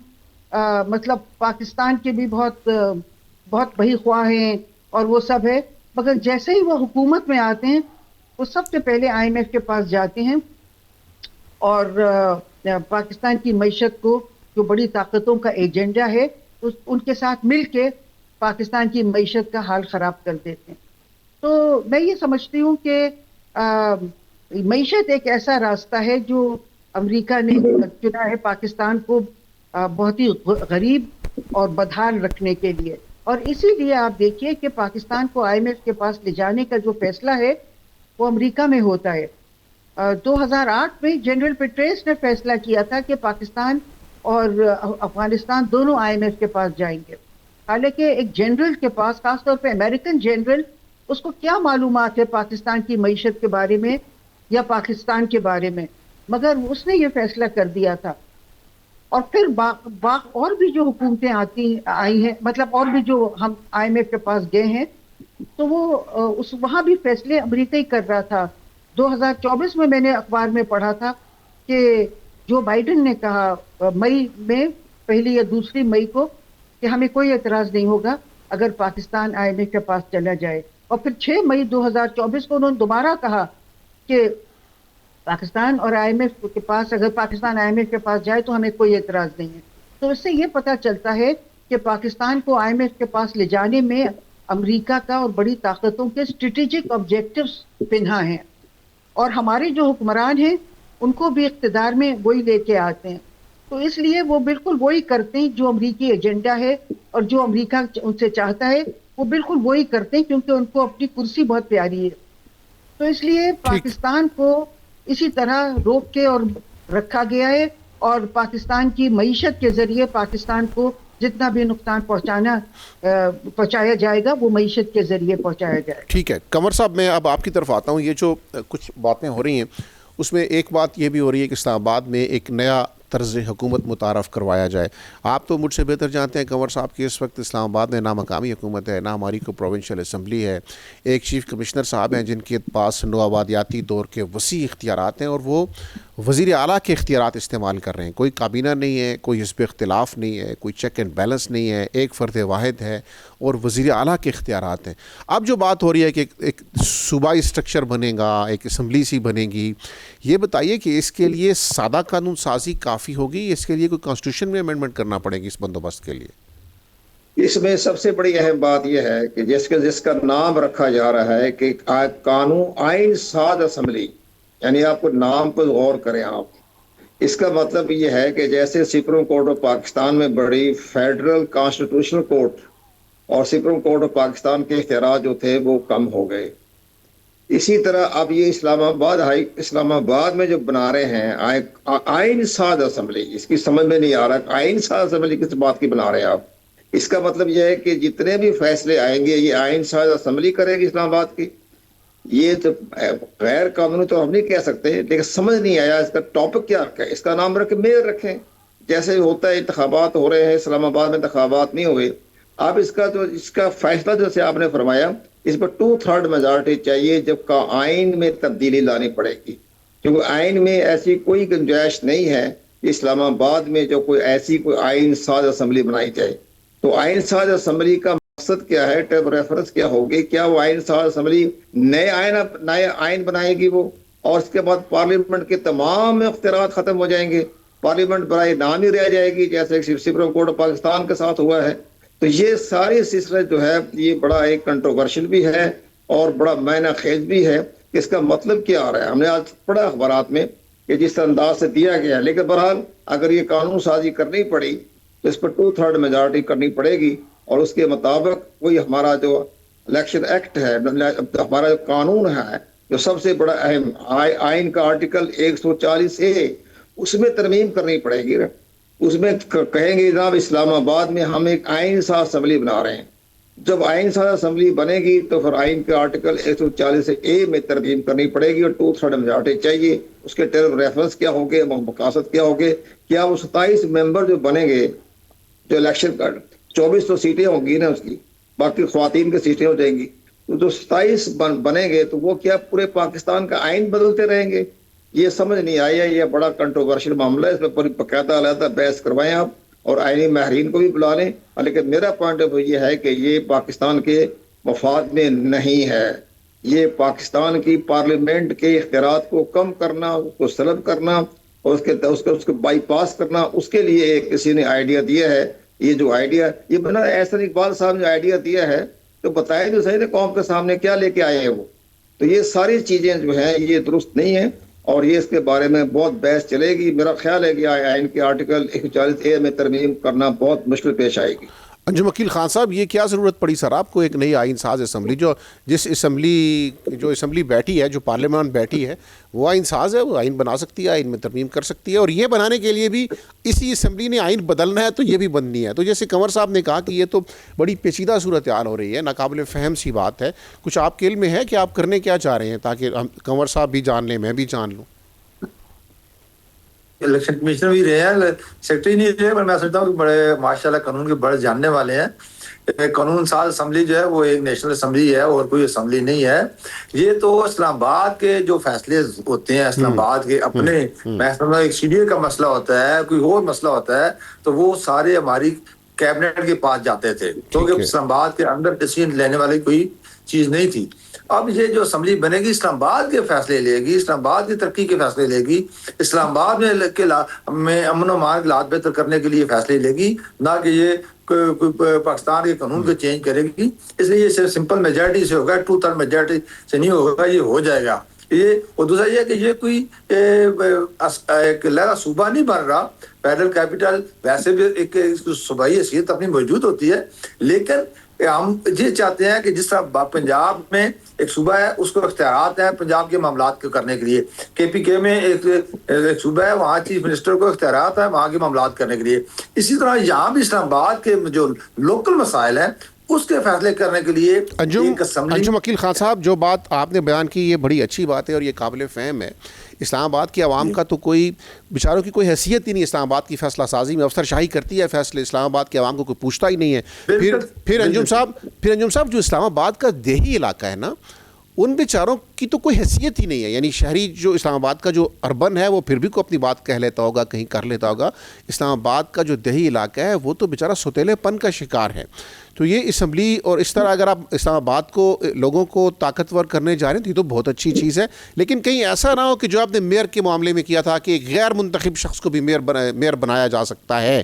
مطلب پاکستان کے بھی بہت بہی خواہ ہیں اور وہ سب ہے, مگر جیسے ہی وہ حکومت میں آتے ہیں وہ سب سے پہلے IMF کے پاس جاتے ہیں اور پاکستان کی معیشت کو جو بڑی طاقتوں کا ایجنڈا ہے ان کے ساتھ مل کے پاکستان کی معیشت کا حال خراب کر دیتے ہیں. تو میں یہ سمجھتی ہوں کہ معیشت ایک ایسا راستہ ہے جو امریکہ نے چنا ہے پاکستان کو بہت ہی غریب اور بدحال رکھنے کے لیے. اور اسی لیے آپ دیکھیے کہ پاکستان کو IMF کے پاس لے جانے کا جو فیصلہ ہے وہ امریکہ میں ہوتا ہے. 2008 میں جنرل پیٹریس نے فیصلہ کیا تھا کہ پاکستان اور افغانستان دونوں IMF کے پاس جائیں گے. حالانکہ ایک جنرل کے پاس, خاص طور پہ امریکن جنرل, اس کو کیا معلومات ہے پاکستان کی معیشت کے بارے میں یا پاکستان کے بارے میں, مگر اس نے یہ فیصلہ کر دیا تھا. اور پھر اور بھی جو حکومتیں آئی ہیں, مطلب اور بھی جو ہم IMF کے پاس گئے ہیں, تو وہ وہاں بھی فیصلے امریکہ ہی کر رہا تھا. 2024 میں نے اخبار میں پڑھا تھا کہ جو بائیڈن نے کہا مئی میں 1 یا 2 مئی کو کہ ہمیں کوئی اعتراض نہیں ہوگا اگر پاکستان IMF کے پاس چلا جائے. اور پھر 6 مئی 2024 کو انہوں نے دوبارہ کہا کہ پاکستان اور IMF کے پاس, اگر پاکستان IMF کے پاس جائے تو ہمیں کوئی اعتراض نہیں ہے. تو اس سے یہ پتہ چلتا ہے کہ پاکستان کو IMF کے پاس لے جانے میں امریکہ کا اور بڑی طاقتوں کے اسٹریٹجک آبجیکٹیوز پنہا ہیں, اور ہمارے جو حکمران ہیں ان کو بھی اقتدار میں وہی لے کے آتے ہیں. تو اس لیے وہ بالکل وہی کرتے ہیں جو امریکی ایجنڈا ہے, اور جو امریکہ ان سے چاہتا ہے وہ بالکل وہی کرتے ہیں, کیونکہ ان کو اپنی کرسی بہت پیاری ہے. تو اس لیے پاکستان کو اسی طرح روک کے اور رکھا گیا ہے, اور پاکستان کی معیشت کے ذریعے پاکستان کو جتنا بھی نقصان پہنچایا جائے گا وہ معیشت کے ذریعے پہنچایا جائے گا. ٹھیک ہے قمر صاحب, میں اب آپ کی طرف آتا ہوں. یہ جو کچھ باتیں ہو رہی ہیں اس میں ایک بات یہ بھی ہو رہی ہے کہ اسلام آباد میں ایک نیا طرز حکومت متعارف کروایا جائے. آپ تو مجھ سے بہتر جانتے ہیں کنور صاحب کہ اس وقت اسلام آباد میں نہ مقامی حکومت ہے، نہ ہماری کو پروونشل اسمبلی ہے. ایک چیف کمشنر صاحب ہیں جن کے پاس نوآبادیاتی دور کے وسیع اختیارات ہیں، اور وہ وزیر اعلیٰ کے اختیارات استعمال کر رہے ہیں. کوئی کابینہ نہیں ہے، کوئی حزب اختلاف نہیں ہے، کوئی چیک اینڈ بیلنس نہیں ہے، ایک فرد واحد ہے اور وزیر اعلیٰ کے اختیارات ہیں. اب جو بات ہو رہی ہے کہ ایک صوبائی اسٹرکچر بنے گا، ایک اسمبلی سی بنے گی، یہ بتائیے کہ اس کے لیے سادہ قانون سازی کافی ہوگی، اس کے لیے کوئی کانسٹیٹیوشن میں امینڈمنٹ کرنا پڑے گی اس بندوبست کے لیے؟ اس میں سب سے بڑی اہم بات یہ ہے کہ جس کا نام رکھا جا رہا ہے کہ قانون آئین ساز اسمبلی، یعنی آپ کو نام پر غور کریں آپ. اس کا مطلب یہ ہے کہ جیسے سپریم کورٹ آف پاکستان میں بڑی فیڈرل کانسٹیٹیوشنل کورٹ اور سپریم کورٹ آف پاکستان کے اختیارات جو تھے وہ کم ہو گئے، اسی طرح اب یہ اسلام آباد میں جو بنا رہے ہیں آئین ساز اسمبلی، اس کی سمجھ میں نہیں آ رہا آئین ساز اسمبلی کس بات کی بنا رہے ہیں آپ. اس کا مطلب یہ ہے کہ جتنے بھی فیصلے آئیں گے یہ آئین ساز اسمبلی کرے گی اسلام آباد کی. یہ تو غیر قانونی تو ہم نہیں کہہ سکتے، لیکن سمجھ نہیں آیا اس کا ٹاپک کیا رکھا ہے. اس کا نام رکھ کے میئر رکھیں، جیسے ہوتا ہے انتخابات ہو رہے ہیں، اسلام آباد میں انتخابات نہیں ہوئے. آپ اس کا فیصلہ جیسے آپ نے فرمایا اس پر 2/3 میجارٹی چاہیے جب کا آئین میں تبدیلی لانی پڑے گی، کیونکہ آئین میں ایسی کوئی گنجائش نہیں ہے کہ اسلام آباد میں جو کوئی ایسی کوئی آئین ساز اسمبلی بنائی جائے. تو آئین ساز اسمبلی کا مقصد کیا ہے، ٹرم ریفرنس کیا ہوگی؟ کیا وہ آئین ساز اسمبلی نئے آئین بنائے گی وہ، اور اس کے بعد پارلیمنٹ کے تمام اختیارات ختم ہو جائیں گے، پارلیمنٹ برائے نام ہی رہ جائے گی جیسے سپریم کورٹ آف پاکستان کے ساتھ ہوا ہے. تو یہ ساری سلسلہ جو ہے یہ بڑا ایک کنٹروورشل بھی ہے اور بڑا معنی خیز بھی ہے. اس کا مطلب کیا آ رہا ہے؟ ہم نے آج پڑھا اخبارات میں کہ جس انداز سے دیا گیا ہے، لیکن بہرحال اگر یہ قانون سازی کرنی پڑی تو اس پر 2/3 میجارٹی کرنی پڑے گی، اور اس کے مطابق وہی ہمارا جو الیکشن ایکٹ ہے، ہمارا جو قانون ہے جو سب سے بڑا اہم آئین کا آرٹیکل 140A، اس میں ترمیم کرنی پڑے گی. اس میں کہیں گے جناب اسلام آباد میں ہم ایک آئین ساز اسمبلی بنا رہے ہیں. جب آئین ساز اسمبلی بنے گی تو پھر آئین کے آرٹیکل 140A میں ترمیم کرنی پڑے گی اور 2/3 میجارٹی چاہیے. اس کے ٹرم ریفرنس کیا ہوگے، مقاصد کیا ہوگے؟ کیا وہ 27 ممبر جو بنیں گے، جو الیکشن کا 24 تو سیٹیں ہوں گی نا، اس کی باقی خواتین کی سیٹیں ہو جائیں گی، تو جو 27 بنیں گے تو وہ کیا پورے پاکستان کا آئین بدلتے رہیں گے؟ یہ سمجھ نہیں آئی ہے. یہ بڑا کنٹروورشل معاملہ ہے، اس پر باقاعدہ علیحدہ بحث کروائیں آپ اور آئینی ماہرین کو بھی بلا لیں. لیکن میرا پوائنٹ آف ویو یہ ہے کہ یہ پاکستان کے مفاد میں نہیں ہے. یہ پاکستان کی پارلیمنٹ کے اختیارات کو کم کرنا، اس کو سلب کرنا اور اس کو بائی پاس کرنا، اس کے لیے کسی نے آئیڈیا دیا ہے. یہ جو آئیڈیا، یہ بنا احسن اقبال صاحب نے آئیڈیا دیا ہے تو بتائیں جو صحیح قوم کے سامنے کیا لے کے آئے ہیں وہ. تو یہ ساری چیزیں جو ہیں یہ درست نہیں ہیں اور یہ اس کے بارے میں بہت بحث چلے گی. میرا خیال ہے کہ آئین کے آرٹیکل 140A میں ترمیم کرنا بہت مشکل پیش آئے گی. انجم وکیل خان صاحب، یہ کیا ضرورت پڑی سر آپ کو ایک نئی آئین ساز اسمبلی؟ جو اسمبلی بیٹھی ہے، جو پارلیمان بیٹھی ہے، وہ آئین ساز ہے، وہ آئین بنا سکتی ہے، آئین میں ترمیم کر سکتی ہے، اور یہ بنانے کے لیے بھی اسی اسمبلی نے آئین بدلنا ہے تو یہ بھی بننی ہے. تو جیسے کنور صاحب نے کہا کہ یہ تو بڑی پیچیدہ صورتحال ہو رہی ہے، ناقابل فہم سی بات ہے. کچھ آپ کے علم میں ہے کہ آپ کرنے کیا چاہ رہے ہیں تاکہ کنور صاحب بھی جان لیں، میں بھی جان لوں؟ الیکشن کمیشنر بھی رہے ہیں، سیکرٹری نہیں رہے، پر میں سمجھتا ہوں کہ بڑے ماشاءاللہ قانون کے بڑے جاننے والے ہیں. قانون ساز اسمبلی جو ہے وہ ایک نیشنل اسمبلی ہے اور کوئی اسمبلی نہیں ہے. یہ تو اسلام آباد کے جو فیصلے ہوتے ہیں، اسلام آباد کے اپنے ایک CDA کا مسئلہ ہوتا ہے، کوئی اور مسئلہ ہوتا ہے، تو وہ سارے ہماری کیبنٹ کے پاس جاتے تھے کیونکہ اسلام آباد کے اندر ڈیسیژن لینے والی کوئی چیز نہیں تھی. اب یہ جو اسمبلی بنے گی اسلام آباد کے فیصلے لے گی، اسلام آباد کی ترقی کے فیصلے لے گی، اسلام آباد میں امن و امان کے حالات بہتر کرنے کے لیے فیصلے لے گی، نہ کہ یہ پاکستان کے قانون کو چینج کرے گی. اس لیے یہ صرف سمپل میجارٹی سے ہوگا، 2/3 میجارٹی سے نہیں ہوگا، یہ ہو جائے گا. یہ اور دوسرا یہ کہ یہ کوئی ایک لہرا صوبہ نہیں بن رہا. فیڈرل کیپٹل ویسے بھی ایک صوبائی حیثیت اپنی موجود ہوتی ہے، لیکن ہم یہ چاہتے ہیں کہ جس طرح پنجاب میں ایک صوبہ ہے، اس کو اختیارات ہیں پنجاب کے معاملات کو کرنے کے لیے. KPK میں ایک صوبہ ہے، وہاں چیف منسٹر کو اختیارات ہیں وہاں کے معاملات کرنے کے لیے. اسی طرح یہاں بھی اسلام آباد کے جو لوکل مسائل ہیں اس کے فیصلے کرنے کے لیے انجم وکیل خان صاحب، جو بات آپ نے بیان کی یہ بڑی اچھی بات ہے اور یہ قابل فہم ہے. اسلام آباد کی عوام کا تو کوئی بیچاروں کی کوئی حیثیت ہی نہیں. اسلام آباد کی فیصلہ سازی میں افسر شاہی کرتی ہے فیصلے، اسلام آباد کی عوام کو کوئی پوچھتا ہی نہیں ہے. پھر انجم صاحب جو اسلام آباد کا دیہی علاقہ ہے نا، ان بیچاروں کی تو کوئی حیثیت ہی نہیں ہے. یعنی شہری جو اسلام آباد کا جو اربن ہے وہ پھر بھی کوئی اپنی بات کہہ لیتا ہوگا، کہیں کر لیتا ہوگا. اسلام آباد کا جو دیہی علاقہ ہے وہ تو بیچارہ سوتیلے پن کا شکار ہے. تو یہ اسمبلی اور اس طرح اگر آپ اسلام آباد کو لوگوں کو طاقتور کرنے جا رہے ہیں تو یہ تو بہت اچھی چیز ہے. لیکن کہیں ایسا نہ ہو کہ جو آپ نے میئر کے معاملے میں کیا تھا کہ ایک غیر منتخب شخص کو بھی میئر بنایا جا سکتا ہے،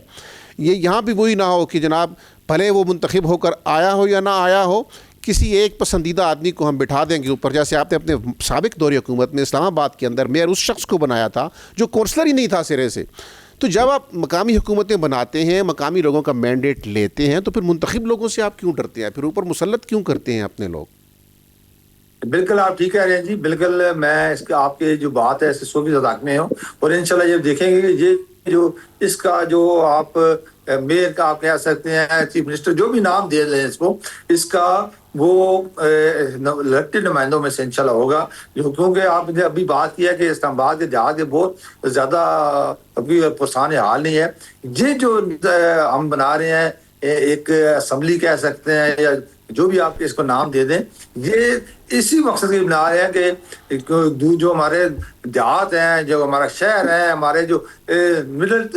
یہ یہاں بھی وہی نہ ہو کہ جناب بھلے وہ منتخب ہو کر آیا ہو یا نہ آیا ہو، کسی ایک پسندیدہ آدمی کو ہم بٹھا دیں گے اوپر. جیسے آپ نے اپنے سابق دور حکومت میں اسلام آباد کے اندر میئر اس شخص کو بنایا تھا جو کونسلر ہی نہیں تھا سرے سے. تو جب آپ مقامی حکومتیں بناتے ہیں، مقامی لوگوں کا مینڈیٹ لیتے ہیں، تو پھر منتخب لوگوں سے آپ کیوں ڈرتے ہیں؟ پھر اوپر مسلط کیوں کرتے ہیں اپنے لوگ؟ بالکل آپ ٹھیک کہہ رہے ہیں جی. بالکل میں اس کا آپ کے جو بات ہے اس سے بھی صداقت میں ہوں. اور انشاءاللہ یہ دیکھیں گے کہ یہ جو اس کا جو آپ میئر کا آپ کہہ سکتے ہیں، چیف منسٹر، جو بھی نام دے رہے ہیں اس کو، اس کا وہ الیکٹڈ نمائندوں میں سے انشاءاللہ ہوگا. کیونکہ آپ نے ابھی بات کیا کہ اسلام آباد کے دیہات کے بہت زیادہ ابھی پرسان حال نہیں ہے. یہ جو ہم بنا رہے ہیں ایک اسمبلی کہہ سکتے ہیں یا جو بھی آپ اس کو نام دے دیں، یہ اسی مقصد کے بنا رہے ہیں کہ جو ہمارے دیہات ہیں، جو ہمارا شہر ہے، ہمارے جو مڈل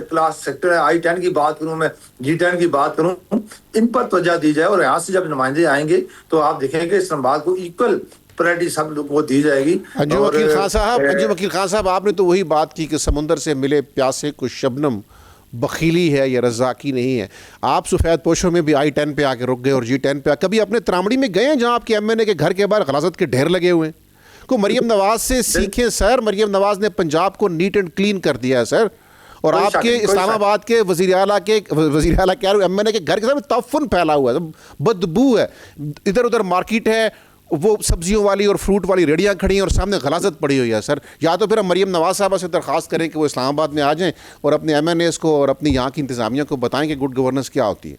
کلاس سیکٹر ہے، I-10 کی بات کروں میں، G-10 کی بات کروں، ان پر توجہ دی جائے. اور یہاں سے جب نمائندے آئیں گے تو آپ دیکھیں گے اسلام آباد کو ایکول پرائرٹی سب لوگوں کو دی جائے گی. انجم وکیل خان صاحب آپ نے تو وہی بات کی کہ سمندر سے ملے پیاسے کو شبنم بخیلی ہے یا رزاقی نہیں ہے. آپ سفید پوشوں میں بھی I-10 پہ آ کے رک گئے اور G-10 پہ. کبھی اپنے ترامڑی میں گئے ہیں جہاں آپ کے MNA کے گھر کے باہر غلاظت کے ڈھیر لگے ہوئے ہیں؟ کو مریم نواز سے سیکھیں سر. مریم نواز نے پنجاب کو نیٹ اینڈ کلین کر دیا ہے سر. اور آپ کے اسلام آباد کے وزیر اعلیٰ کے MNA کے گھر کے سامنے تعفن پھیلا ہوا ہے، بدبو ہے. ادھر ادھر مارکیٹ ہے، وہ سبزیوں والی اور فروٹ والی ریڑیاں کھڑی ہیں اور سامنے غلاظت پڑی ہوئی ہے سر. یا تو پھر ہم مریم نواز صاحبہ سے درخواست کریں کہ وہ اسلام آباد میں آ جائیں اور اپنے MNAs کو اور اپنی یہاں کی انتظامیہ کو بتائیں کہ گڈ گورننس کیا ہوتی ہے.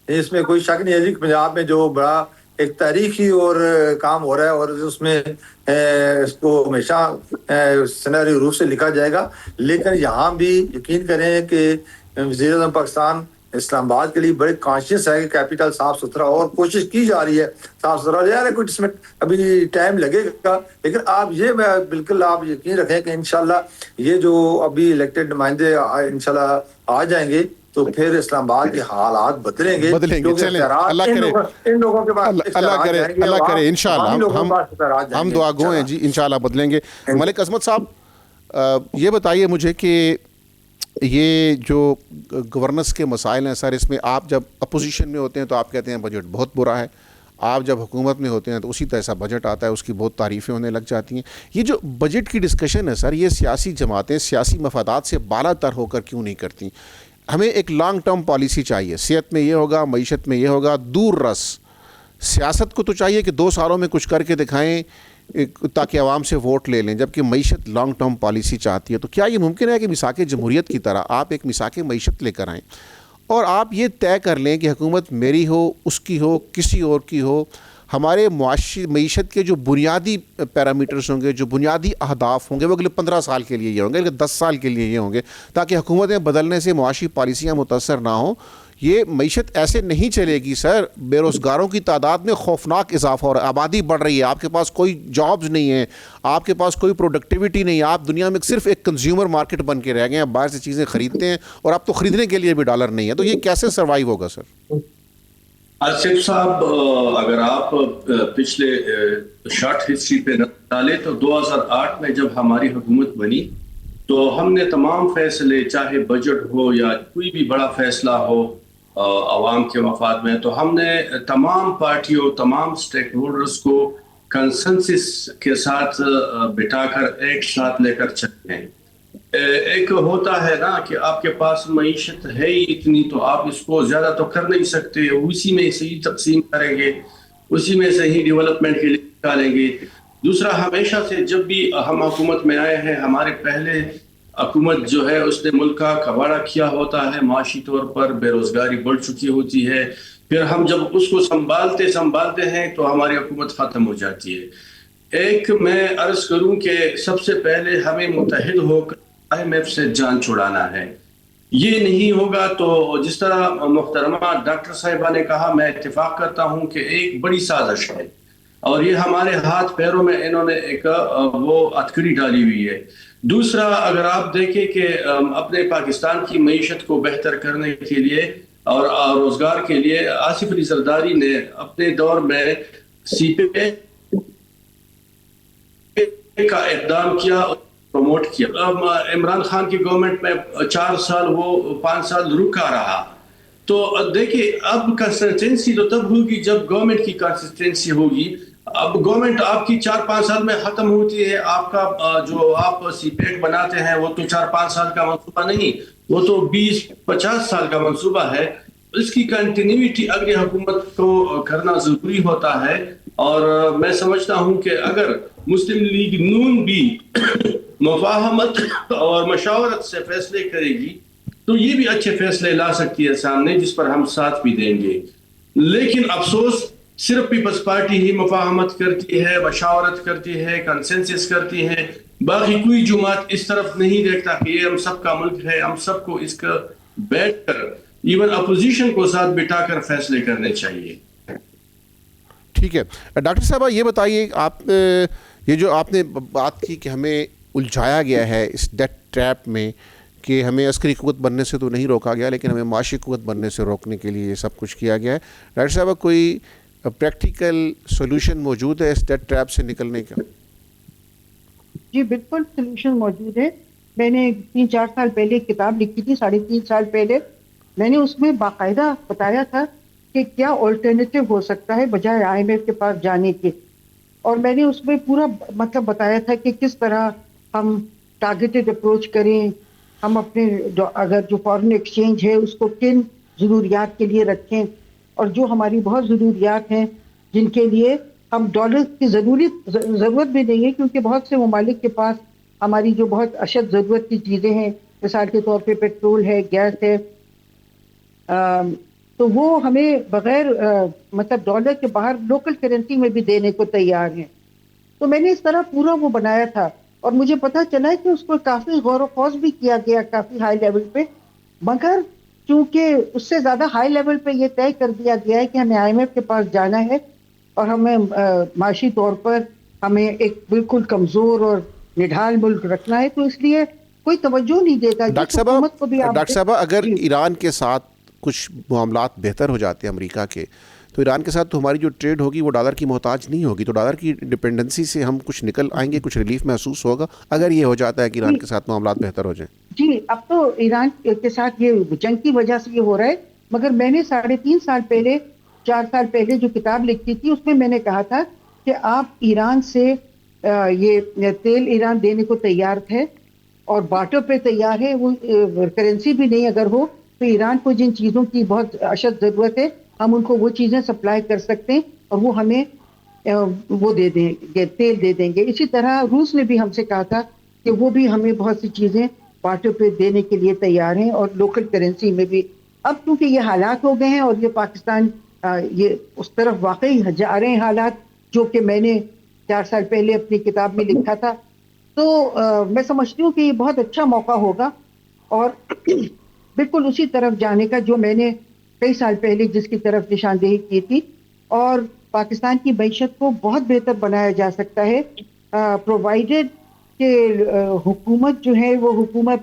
اس میں کوئی شک نہیں ہے جی. پنجاب میں جو بڑا ایک تاریخی اور کام ہو رہا ہے اور اس میں اس کو ہمیشہ سنہری روپ سے لکھا جائے گا. لیکن یہاں بھی یقین کریں کہ وزیر اعظم پاکستان اسلام آباد کے لیے بڑے کانشیس ہے کہ کیپٹل صاف ستھرا، اور کوشش کی جا رہی ہے صاف ستھرا. یار ہے کچھ اس میں ابھی ٹائم لگے گا، لیکن آپ یہ میں بالکل آپ یقین رکھیں کہ انشاءاللہ یہ جو ابھی الیکٹڈ نمائندے انشاءاللہ آ جائیں گے تو پھر اسلام آباد کے حالات بدلیں گے. چلیں اللہ کرے، اللہ کرے انشاءاللہ. ہم دعا گو ہیں جی، انشاءاللہ بدلیں گے. ملک عظمت صاحب یہ بتائیے مجھے کہ یہ جو گورننس کے مسائل ہیں سر، اس میں آپ جب اپوزیشن میں ہوتے ہیں تو آپ کہتے ہیں بجٹ بہت برا ہے، آپ جب حکومت میں ہوتے ہیں تو اسی طرح ایسا بجٹ آتا ہے، اس کی بہت تعریفیں ہونے لگ جاتی ہیں. یہ جو بجٹ کی ڈسکشن ہے سر، یہ سیاسی جماعتیں سیاسی مفادات سے بالا تر ہو کر کیوں نہیں کرتی؟ ہمیں ایک لانگ ٹرم پالیسی چاہیے. صحت میں یہ ہوگا، معیشت میں یہ ہوگا، دور رس. سیاست کو تو چاہیے کہ 2 سالوں میں کچھ کر کے دکھائیں تاکہ عوام سے ووٹ لے لیں، جبکہ معیشت لانگ ٹرم پالیسی چاہتی ہے. تو کیا یہ ممکن ہے کہ میثاق جمہوریت کی طرح آپ ایک میثاق معیشت لے کر آئیں اور آپ یہ طے کر لیں کہ حکومت میری ہو، اس کی ہو، کسی اور کی ہو، ہمارے معاشی معیشت کے جو بنیادی پیرامیٹرز ہوں گے، جو بنیادی اہداف ہوں گے، وہ اگلے 15 سال کے لیے یہ ہوں گے، اگلے 10 سال کے لیے یہ ہوں گے، تاکہ حکومتیں بدلنے سے معاشی پالیسیاں متاثر نہ ہوں. یہ معیشت ایسے نہیں چلے گی سر. بے روزگاروں کی تعداد میں خوفناک اضافہ ہو رہا ہے، آبادی بڑھ رہی ہے، آپ کے پاس کوئی جابز نہیں ہیں، آپ کے پاس کوئی پروڈکٹیوٹی نہیں ہے، آپ دنیا میں صرف ایک کنزیومر مارکیٹ بن کے رہ گئے ہیں، آپ باہر سے چیزیں خریدتے ہیں اور آپ تو خریدنے کے لیے بھی ڈالر نہیں ہے. تو یہ کیسے سروائیو ہوگا سر؟ آصف صاحب، اگر آپ پچھلے شارٹ ہسٹری پہ نظر ڈالیں تو 2008 میں جب ہماری حکومت بنی تو ہم نے تمام فیصلے، چاہے بجٹ ہو یا کوئی بھی بڑا فیصلہ ہو عوام کے مفاد میں، تو ہم نے تمام پارٹیوں، تمام سٹیک ہولڈرز کو کنسنسس کے ساتھ بٹھا کر ایک ساتھ لے کر چلتے ہیں. ایک ہوتا ہے نا کہ آپ کے پاس معیشت ہے ہی اتنی تو آپ اس کو زیادہ تو کر نہیں سکتے، اسی میں سے ہی تقسیم کریں گے، اسی میں سے ہی ڈیولپمنٹ کے لیے نکالیں گے. دوسرا، ہمیشہ سے جب بھی ہم حکومت میں آئے ہیں، ہمارے پہلے حکومت جو ہے اس نے ملک کا کباڑہ کیا ہوتا ہے، معاشی طور پر بے روزگاری بڑھ چکی ہوتی ہے، پھر ہم جب اس کو سنبھالتے ہیں تو ہماری حکومت ختم ہو جاتی ہے۔ ایک میں عرض کروں کہ سب سے پہلے ہمیں متحد ہو کر IMF سے جان چھڑانا ہے۔ یہ نہیں ہوگا تو جس طرح محترمہ ڈاکٹر صاحبہ نے کہا، میں اتفاق کرتا ہوں کہ ایک بڑی سازش ہے اور یہ ہمارے ہاتھ پیروں میں انہوں نے ایک وہ ہتھکڑی ڈالی ہوئی ہے۔ دوسرا، اگر آپ دیکھیں کہ اپنے پاکستان کی معیشت کو بہتر کرنے کے لیے اور روزگار کے لیے آصف علی زرداری نے اپنے دور میں سی پے کا اقدام کیا، پروموٹ کیا۔ عمران خان کی گورنمنٹ میں 4 سال، وہ 5 سال رکا رہا۔ تو دیکھیے اب کنسسٹنسی تو تب ہوگی جب گورنمنٹ کی کنسسٹنسی ہوگی۔ اب گورنمنٹ آپ کی 4-5 سال میں ختم ہوتی ہے، آپ کا جو آپ سی پیک بناتے ہیں وہ تو 4-5 سال کا منصوبہ نہیں، وہ تو 20-50 سال کا منصوبہ ہے۔ اس کی کنٹینیوٹی اگلی حکومت کو کرنا ضروری ہوتا ہے، اور میں سمجھتا ہوں کہ اگر مسلم لیگ نون بھی مفاہمت اور مشاورت سے فیصلے کرے گی تو یہ بھی اچھے فیصلے لا سکتی ہے سامنے، جس پر ہم ساتھ بھی دیں گے۔ لیکن افسوس صرف پیپلز پارٹی ہی مفاہمت کرتی ہے، مشاورت کرتی ہے، کنسنسس کرتی ہے، باقی کوئی جماعت اس طرف نہیں دیکھتا کہ یہ ہم سب کا ملک ہے، ہم سب کو اس کا بیٹھ کر ایون اپوزیشن کو ساتھ بٹھا کر فیصلے کرنے چاہیے۔ ٹھیک ہے ڈاکٹر صاحبہ، یہ بتائیے آپ یہ جو آپ نے بات کی کہ ہمیں الجھایا گیا ہے اس ڈیٹ ٹریپ میں، کہ ہمیں عسکری قوت بننے سے تو نہیں روکا گیا لیکن ہمیں معاشی قوت بننے سے روکنے کے لیے یہ سب کچھ کیا گیا ہے۔ ڈاکٹر صاحبہ، کوئی پریکٹیکل سولوشن موجود ہے اس ڈیٹ ٹریپ سے نکلنے کا؟ جی بالکل سولوشن موجود ہے۔ میں نے 3-4 سال پہلے ایک کتاب لکھی تھی، 3.5 سال پہلے۔ میں نے اس میں باقاعدہ بتایا تھا کہ کیا آلٹرنیٹو ہو سکتا ہے بجائے IMF کے پاس جانے کے، اور میں نے اس میں پورا مطلب بتایا تھا کہ کس طرح ہم ٹارگیٹڈ اپروچ کریں، ہم اپنے اگر جو فارن ایکسچینج ہے اس کو کن ضروریات کے لیے رکھیں، اور جو ہماری بہت ضروریات ہیں جن کے لیے ہم ڈالر کی ضرورت بھی نہیں ہے، کیونکہ بہت سے ممالک کے پاس ہماری جو بہت اشد ضرورت کی چیزیں ہیں، مثال کے طور پہ پیٹرول ہے، گیس ہے، تو وہ ہمیں بغیر مطلب ڈالر کے باہر لوکل کرنسی میں بھی دینے کو تیار ہیں۔ تو میں نے اس طرح پورا وہ بنایا تھا، اور مجھے پتا چلا کہ اس کو کافی غور و خوض بھی کیا گیا کافی ہائی لیول پہ، مگر چونکہ اس سے زیادہ ہائی لیول پہ یہ طے کر دیا گیا ہے کہ ہمیں IMF کے پاس جانا ہے اور ہمیں معاشی طور پر ہمیں ایک بالکل کمزور اور نڈھال ملک رکھنا ہے، تو اس لیے کوئی توجہ نہیں دیتا۔ ڈاکٹر صاحبہ، اگر ایران کے ساتھ کچھ معاملات بہتر ہو جاتے ہیں امریکہ کے، تو ایران کے ساتھ تو ہماری جو ٹریڈ ہوگی وہ ڈالر کی محتاج نہیں ہوگی، تو ڈالر کی ڈپینڈنسی سے ہم کچھ نکل آئیں گے، کچھ ریلیف محسوس ہوگا اگر یہ ہو جاتا ہے کہ ایران کے ساتھ معاملات بہتر ہو جائیں۔ جی اب تو ایران کے ساتھ یہ جنگ کی وجہ سے یہ ہو رہا ہے، مگر میں نے 3.5 سال پہلے 4 سال پہلے جو کتاب لکھی تھی اس میں نے کہا تھا کہ آپ ایران سے یہ تیل ایران دینے کو تیار تھے اور بارٹر پہ تیار ہے، وہ کرنسی بھی نہیں اگر ہو تو ایران کو جن چیزوں کی بہت اشد ضرورت ہے ہم ان کو وہ چیزیں سپلائی کر سکتے ہیں اور وہ ہمیں وہ دے دیں گے، تیل دے دیں گے۔ اسی طرح روس نے بھی ہم سے کہا تھا کہ وہ بھی ہمیں بہت سی چیزیں بارٹر پہ دینے کے لیے تیار ہیں اور لوکل کرنسی میں بھی۔ اب کیونکہ یہ حالات ہو گئے ہیں اور یہ پاکستان یہ اس طرف واقعی جا رہے ہیں حالات جو کہ میں نے 4 سال پہلے اپنی کتاب میں لکھا تھا، تو میں سمجھتی ہوں کہ یہ بہت اچھا موقع ہوگا اور بالکل اسی طرف جانے کا جو میں نے کئی سال پہلے جس کی طرف نشاندہی کی تھی، اور پاکستان کی معیشت کو بہت بہتر بنایا جا سکتا ہے پرووائڈڈ کہ حکومت جو ہے وہ حکومت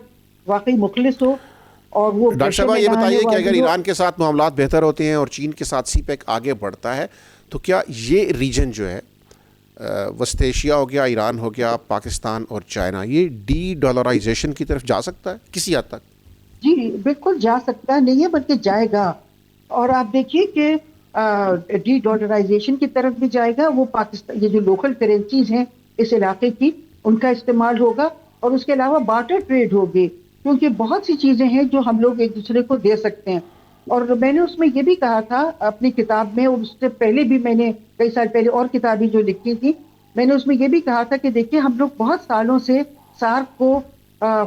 واقعی مخلص ہو اور وہ۔ ڈاکٹر صاحبہ یہ بتائیے کہ اگر ایران کے ساتھ معاملات بہتر ہوتے ہیں اور چین کے ساتھ سی پیک آگے بڑھتا ہے تو کیا یہ ریجن جو ہے وسط ایشیا ہو گیا، ایران ہو گیا، پاکستان اور چائنا، یہ ڈی ڈالرائزیشن کی طرف جا سکتا ہے کسی حد تک؟ جی بالکل جا سکتا نہیں ہے بلکہ جائے گا، اور آپ دیکھیے کہ ڈی ڈالرائزیشن کی طرف بھی جائے گا۔ وہ پاکستان یہ جو لوکل کرنسیز ہیں اس علاقے کی ان کا استعمال ہوگا، اور اس کے علاوہ بارٹر ٹریڈ ہوگی، کیونکہ بہت سی چیزیں ہیں جو ہم لوگ ایک دوسرے کو دے سکتے ہیں۔ اور میں نے اس میں یہ بھی کہا تھا اپنی کتاب میں، اور اس سے پہلے بھی میں نے کئی سال پہلے اور کتابیں جو لکھی تھی، میں نے اس میں یہ بھی کہا تھا کہ دیکھیے ہم لوگ بہت سالوں سے سارک کو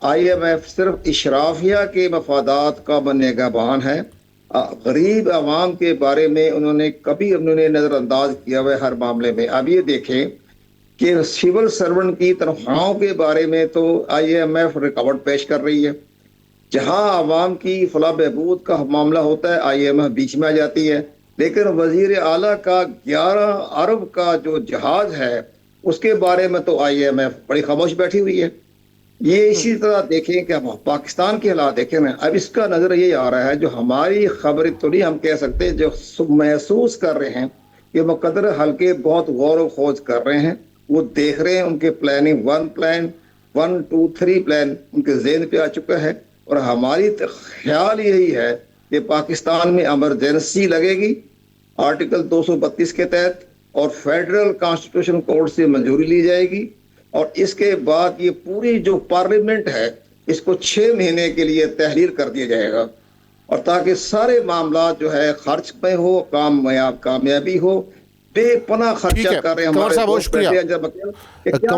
IMF صرف اشرافیہ کے مفادات کا نگہبان ہے. غریب عوام کے بارے میں انہوں نے نظر انداز کیا ہوا ہے ہر معاملے میں. اب یہ دیکھیں کہ سول سرونٹ کی تنخواہوں کے بارے میں تو IMF رکاوٹ پیش کر رہی ہے. جہاں عوام کی فلاح بہبود کا معاملہ ہوتا ہے IMF بیچ میں آ جاتی ہے. لیکن وزیر اعلیٰ کا 11 ارب کا جو جہاز ہے اس کے بارے میں تو IMF بڑی خاموش بیٹھی ہوئی ہے. یہ اسی طرح دیکھیں کہ ہم پاکستان کے حالات دیکھیں نا. اب اس کا نظر یہ آ رہا ہے جو ہماری خبریں تو نہیں ہم کہہ سکتے، جو محسوس کر رہے ہیں کہ مقدر حلقے بہت غور و خوض کر رہے ہیں، وہ دیکھ رہے ہیں، ان کے پلاننگ 1 2 3 پلان ان کے ذہن پہ آ چکا ہے. اور ہماری خیال یہی ہے کہ پاکستان میں ایمرجنسی لگے گی آرٹیکل 232 کے تحت، اور فیڈرل کانسٹیٹیوشن کورٹ سے منظوری لی جائے گی، اور اس کے بعد یہ پوری جو پارلیمنٹ ہے اس کو 6 مہینے کے لیے تحریر کر دیا جائے گا، اور تاکہ سارے معاملات جو ہے خرچ پہ ہو، کامیابی ہو. بے پناہ خرچہ کر رہے ہیں کنور صاحب، بہت شکریہ. کیا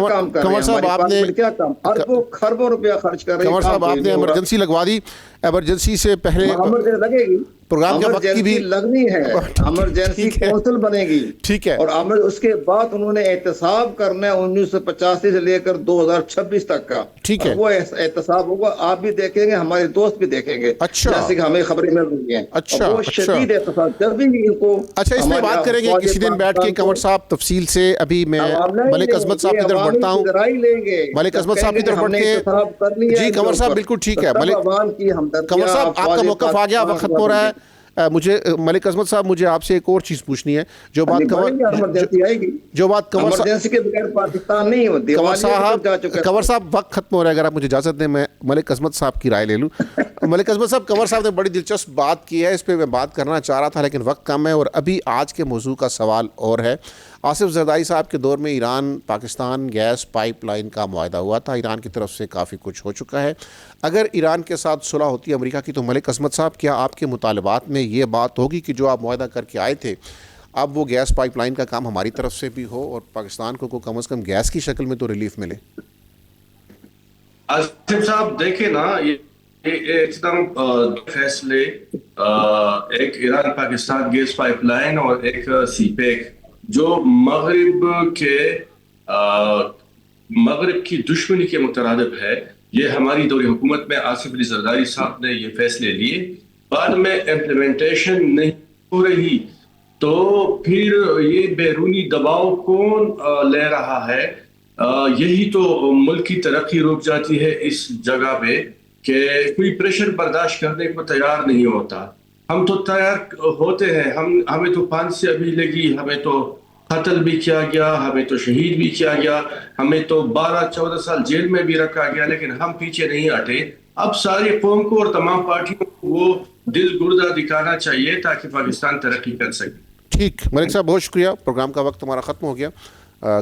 کام کر رہے ہیں صاحب آپ نے کیا کام اربوں خربوں روپیہ خرچ کر رہے ہیں. کنور صاحب آپ نے ایمرجنسی لگوا دی. ایمرجنسی سے پہلے لگے گی، پروگرام کے وقت کی بھی لگنی ہے، ایمرجنسی کونسل بنے گی. ٹھیک ہے. اور اس کے بعد انہوں نے احتساب کرنا ہے 1985 سے لے کر 2026 تک کا. ٹھیک ہے. وہ احتساب ہوگا، آپ بھی دیکھیں گے، ہمارے دوست بھی دیکھیں گے. اچھا. جیسے کہ ہمیں خبریں مل رہی ہیں. اچھا. وہ شدید احتساب جب بھی ان کو. اچھا، اس میں بات کریں گے کسی دن بیٹھ کے کنور صاحب تفصیل سے. ابھی میں ملک عظمت صاحب کی طرف بڑھتا ہوں. ملک عظمت صاحب کی طرف بڑھ کے جی کنور صاحب بالکل ٹھیک ہے. کنور صاحب آپ کا موقف آ گیا، وقت ختم ہو رہا ہے. مجھے ملک عظمت صاحب مجھے آپ سے ایک اور چیز پوچھنی ہے. جو بات کنور صاحب وقت ختم ہو رہا ہے، اگر آپ مجھے اجازت دیں میں ملک عظمت صاحب کی رائے لے لوں. ملک عظمت صاحب، کنور صاحب نے بڑی دلچسپ بات کی ہے، اس پہ میں بات کرنا چاہ رہا تھا لیکن وقت کم ہے. اور ابھی آج کے موضوع کا سوال اور ہے. آصف زرداری صاحب کے دور میں Iran Pakistan gas pipeline کا معاہدہ ہوا تھا، ایران کی طرف سے کافی کچھ ہو چکا ہے. اگر ایران کے ساتھ صلح ہوتی ہے امریکہ کی، تو ملک عظمت صاحب کیا آپ کے مطالبات میں یہ بات ہوگی کہ جو آپ معاہدہ کر کے آئے تھے اب وہ گیس پائپ لائن کا کام ہماری طرف سے بھی ہو اور پاکستان کو کم از کم گیس کی شکل میں تو ریلیف ملے؟ آصف صاحب دیکھیں نا، فیصلے ایک Iran Pakistan gas pipeline اور ایک سی پیک جو مغرب کی دشمنی کے مترادف ہے، یہ ہماری دور حکومت میں آصف علی زرداری صاحب نے یہ فیصلے لیے. بعد میں امپلیمنٹیشن نہیں ہو رہی تو پھر یہ بیرونی دباؤ کون لے رہا ہے؟ یہی تو ملک کی ترقی رک جاتی ہے اس جگہ پہ کہ کوئی پریشر برداشت کرنے کو تیار نہیں ہوتا. ہم تو تیار ہوتے ہیں، ہمیں تو پھانسی ابھی لگی، ہمیں تو قتل بھی کیا گیا، ہمیں تو شہید بھی کیا گیا، ہمیں تو 12-14 سال جیل میں بھی رکھا گیا، لیکن ہم پیچھے نہیں ہٹے. اب ساری قوم کو اور تمام پارٹیوں کو وہ دل گردہ دکھانا چاہیے تاکہ پاکستان ترقی کر سکے. ٹھیک، ملک صاحب بہت شکریہ. پروگرام کا وقت ہمارا ختم ہو گیا.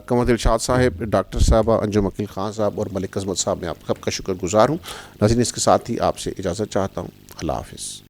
قمر دلشاد صاحب، ڈاکٹر صاحبہ انجم عقیل خان صاحب اور ملک عظمت صاحب، میں آپ سب کا شکر گزار ہوں. ناظرین، اس کے ساتھ ہی آپ سے اجازت چاہتا ہوں. اللہ حافظ.